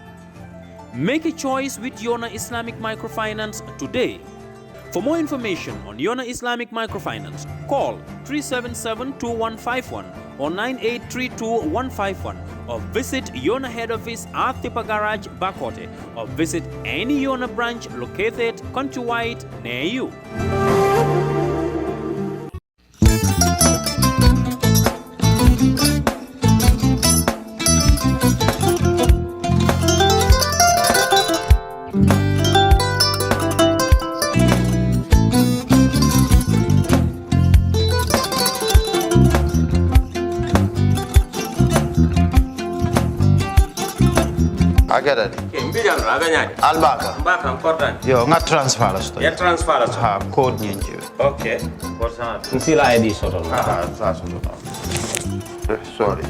Make a choice with Yona Islamic Microfinance today. For more information on Yona Islamic Microfinance, call 377-2151 or 9832-151 or visit Yona head office at Tipa Garage, Bakote, or visit any Yona branch located countrywide near you. Agada. Mbijan raganyani. Albaka. Mbaka important. Yo, nga transfer la sto. Ya transfer la sto. Ha, code nyinji. Okay. Korsan. Nsila ID soto. Ah, sa soto. Sorry.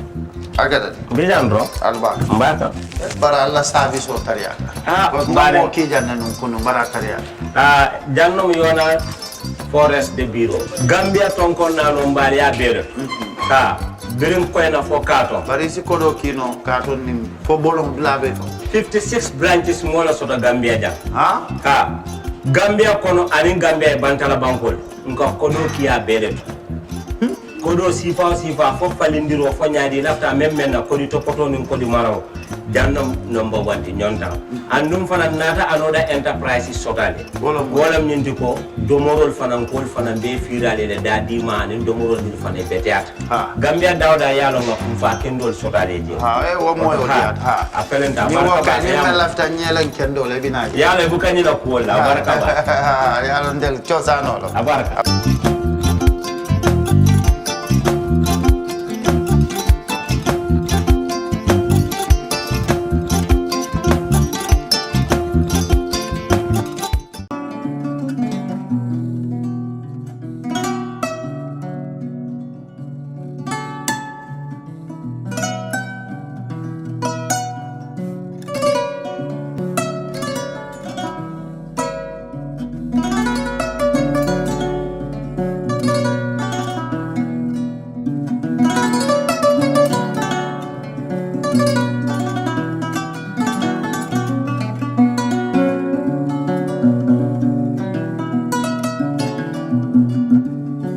Agada. Mbijan bro. Albaka. Mbaka. Bara alla service o tariaka. Ah, mbare. Mo ki janna nun kunu bara tariaka. Ah, jannom yona forest de bureau. Gambia tonkon na no mbari ya bere. Ha. Birim koyna fo kato. Bari si kodo kino kato ni fo bolong blabe to. 56 branches mola sota Gambia jam. Ha? Ha. Gambia kono ani Gambia bantala bankol. Nka kono ki ya bere to. kodo sifa fo falindiro fo nyaadi lafta même na kodi topoto nin kodi maraw jannam number 1 di nyonta andum fana nata anoda enterprise sotale wala nyindi ko domorol fana kol fana be firale le dadi ma nin domorol ni fana be teata Gambia dawda yalo ngam fa kendol sotale je e wo mo yo diat apelenta ni wo ka ni lafta nyelen kendol e bina yalo bu kanina ko la baraka ba yalo ndel ciosano lo abaraka